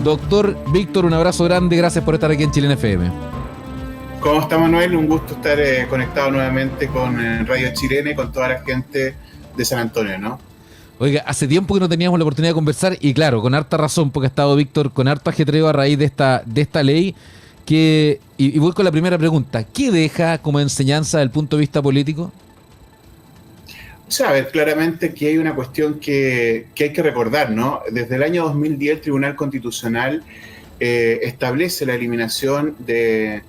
Doctor Víctor, un abrazo grande, gracias por estar aquí en Chilena FM. ¿Cómo está, Manuel? Un gusto estar conectado nuevamente con Radio Chilena y con toda la gente de San Antonio, ¿no? Oiga, hace tiempo que no teníamos la oportunidad de conversar y claro, con harta razón, porque ha estado Víctor con harto ajetreo a raíz de esta ley y voy con la primera pregunta. ¿Qué deja como enseñanza desde el punto de vista político? O sea, a ver, claramente aquí hay una cuestión que hay que recordar, ¿no? Desde el año 2010 el Tribunal Constitucional establece la eliminación de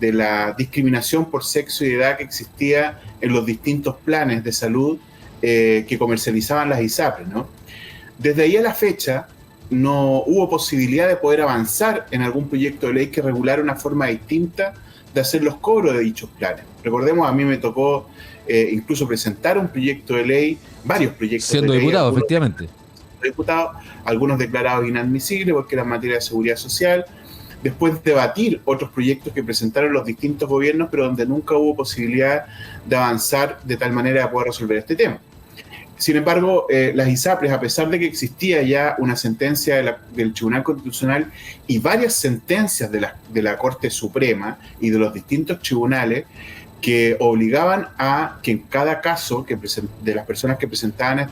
la discriminación por sexo y edad que existía en los distintos planes de salud que comercializaban las ISAPRES, ¿no? Desde ahí a la fecha no hubo posibilidad de poder avanzar en algún proyecto de ley que regulara una forma distinta de hacer los cobros de dichos planes. Recordemos, a mí me tocó incluso presentar un proyecto de ley, varios proyectos de ley. Siendo diputado, efectivamente. Diputados, algunos declarados inadmisibles porque eran materia de seguridad social. Después debatir otros proyectos que presentaron los distintos gobiernos, pero donde nunca hubo posibilidad de avanzar de tal manera de poder resolver este tema. Sin embargo, las ISAPRES, a pesar de que existía ya una sentencia del Tribunal Constitucional y varias sentencias de la Corte Suprema y de los distintos tribunales que obligaban a que en cada caso de las personas que presentaban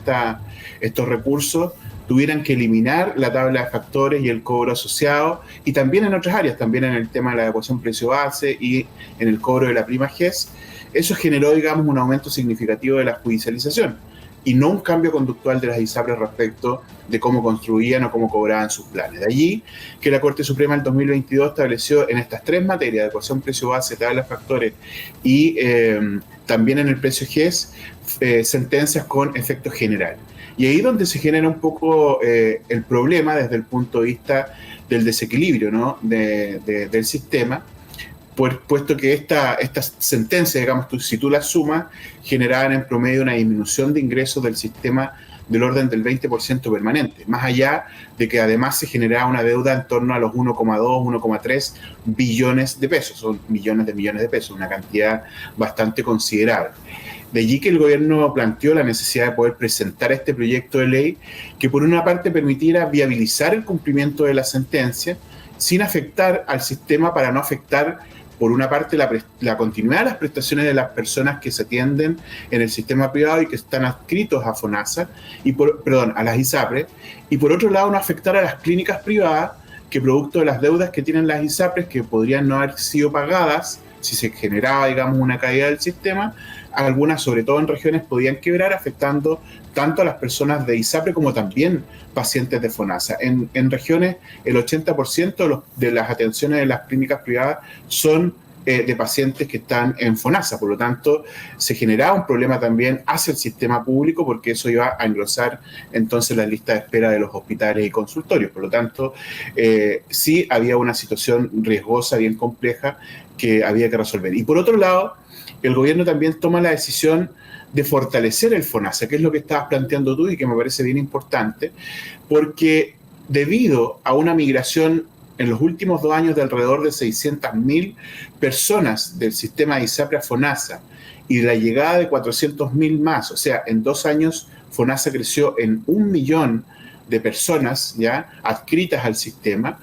estos recursos tuvieran que eliminar la tabla de factores y el cobro asociado, y también en otras áreas, también en el tema de la adecuación precio-base y en el cobro de la prima GES. Eso generó, digamos, un aumento significativo de la judicialización y no un cambio conductual de las ISAPRES respecto de cómo construían o cómo cobraban sus planes. De allí que la Corte Suprema en 2022 estableció en estas tres materias, adecuación precio-base, tabla de factores y también en el precio GES, sentencias con efecto general. Y ahí es donde se genera un poco el problema desde el punto de vista del desequilibrio, ¿no? del sistema, puesto que estas sentencias, digamos, si tú las sumas, generaban en promedio una disminución de ingresos del sistema del orden del 20% permanente, más allá de que además se generaba una deuda en torno a los 1,2, 1,3 billones de pesos, son millones de pesos, una cantidad bastante considerable. De allí que el gobierno planteó la necesidad de poder presentar este proyecto de ley que por una parte permitiera viabilizar el cumplimiento de la sentencia sin afectar al sistema, para no afectar por una parte la continuidad de las prestaciones de las personas que se atienden en el sistema privado y que están adscritos a FONASA, a las ISAPRES, y por otro lado no afectar a las clínicas privadas que, producto de las deudas que tienen las ISAPRES, que podrían no haber sido pagadas si se generaba, digamos, una caída del sistema, algunas, sobre todo en regiones, podían quebrar, afectando tanto a las personas de ISAPRE como también pacientes de FONASA. En regiones, el 80% de las atenciones de las clínicas privadas son de pacientes que están en FONASA. Por lo tanto, se generaba un problema también hacia el sistema público, porque eso iba a engrosar entonces la lista de espera de los hospitales y consultorios. Por lo tanto, sí había una situación riesgosa, bien compleja, que había que resolver. Y por otro lado, el gobierno también toma la decisión de fortalecer el FONASA, que es lo que estabas planteando tú y que me parece bien importante, porque debido a una migración en los últimos 2 años de alrededor de 600.000 personas del sistema de ISAPRE a FONASA y la llegada de 400.000 más, o sea, en 2 años FONASA creció en 1 millón de personas ya adscritas al sistema,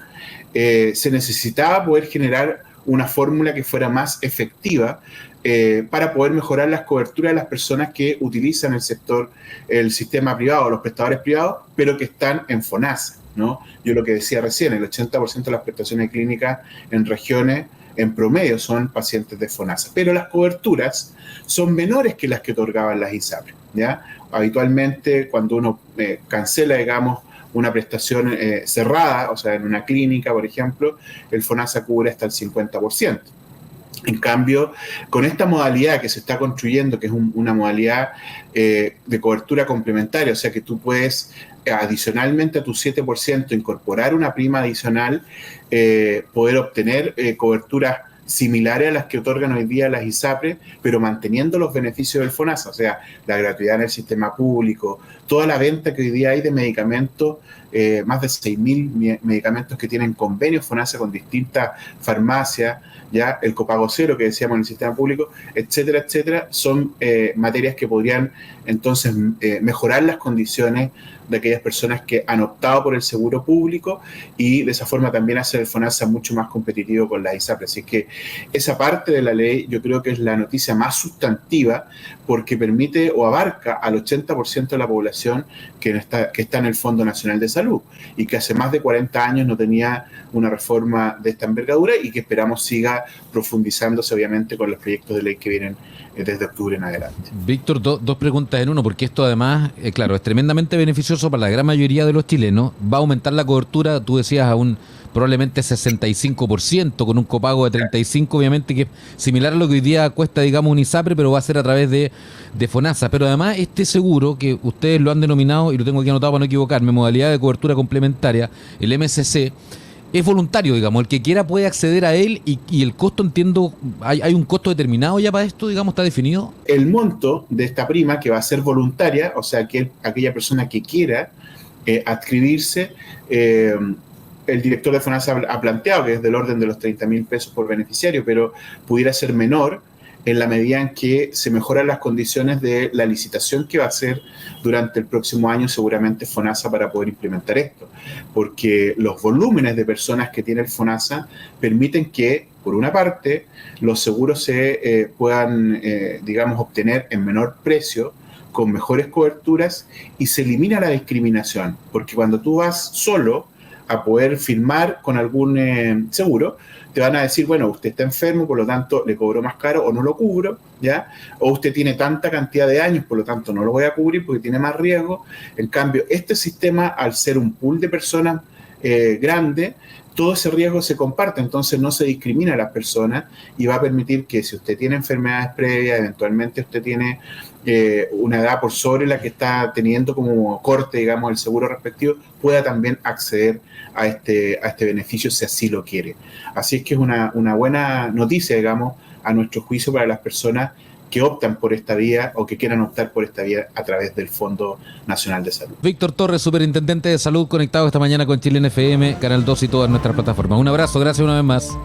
se necesitaba poder generar una fórmula que fuera más efectiva para poder mejorar las coberturas de las personas que utilizan el sistema privado, los prestadores privados, pero que están en FONASA, ¿no? Yo lo que decía recién, el 80% de las prestaciones clínicas en regiones en promedio son pacientes de FONASA, pero las coberturas son menores que las que otorgaban las ISAPRES, ¿ya? Habitualmente, cuando uno cancela, digamos, una prestación cerrada, o sea, en una clínica, por ejemplo, el FONASA cubre hasta el 50%. En cambio, con esta modalidad que se está construyendo, que es una modalidad de cobertura complementaria, o sea que tú puedes adicionalmente a tu 7% incorporar una prima adicional, poder obtener coberturas similares a las que otorgan hoy día las ISAPRES, pero manteniendo los beneficios del FONASA, o sea, la gratuidad en el sistema público, toda la venta que hoy día hay de medicamentos, más de 6.000 medicamentos que tienen convenios FONASA con distintas farmacias, ya el copago cero que decíamos en el sistema público, etcétera, etcétera, son materias que podrían entonces mejorar las condiciones de aquellas personas que han optado por el seguro público y de esa forma también hacer el FONASA mucho más competitivo con la ISAPRE. Así que esa parte de la ley yo creo que es la noticia más sustantiva porque permite o abarca al 80% de la población que está en el Fondo Nacional de Salud y que hace más de 40 años no tenía una reforma de esta envergadura y que esperamos siga profundizándose obviamente con los proyectos de ley que vienen desde octubre en adelante. Víctor, dos preguntas en uno, porque esto además, claro, es tremendamente beneficioso para la gran mayoría de los chilenos. Va a aumentar la cobertura, tú decías, a un probablemente 65%, con un copago de 35%, obviamente, que es similar a lo que hoy día cuesta, digamos, un ISAPRE, pero va a ser a través de FONASA. Pero además, este seguro, que ustedes lo han denominado, y lo tengo aquí anotado para no equivocarme, modalidad de cobertura complementaria, el MSC, es voluntario, digamos, el que quiera puede acceder a él y el costo, entiendo, ¿hay un costo determinado ya para esto, digamos, está definido? El monto de esta prima, que va a ser voluntaria, o sea, que aquella persona que quiera adscribirse, el director de FONASA ha planteado que es del orden de los 30.000 pesos por beneficiario, pero pudiera ser menor en la medida en que se mejoran las condiciones de la licitación que va a hacer durante el próximo año seguramente FONASA para poder implementar esto, porque los volúmenes de personas que tiene el FONASA permiten que, por una parte, los seguros se puedan, digamos, obtener en menor precio, con mejores coberturas, y se elimina la discriminación, porque cuando tú vas solo a poder firmar con algún seguro, te van a decir, bueno, usted está enfermo, por lo tanto le cobro más caro o no lo cubro, ¿ya? O usted tiene tanta cantidad de años, por lo tanto no lo voy a cubrir porque tiene más riesgo. En cambio, este sistema, al ser un pool de personas grande, todo ese riesgo se comparte, entonces no se discrimina a las personas y va a permitir que si usted tiene enfermedades previas, eventualmente usted tiene una edad por sobre la que está teniendo como corte, digamos, el seguro respectivo, pueda también acceder a este beneficio si así lo quiere. Así es que es una buena noticia, digamos, a nuestro juicio para las personas que optan por esta vía o que quieran optar por esta vía a través del Fondo Nacional de Salud. Víctor Torres, Superintendente de Salud, conectado esta mañana con Chilena FM, Canal 2 y todas nuestras plataformas. Un abrazo, gracias una vez más.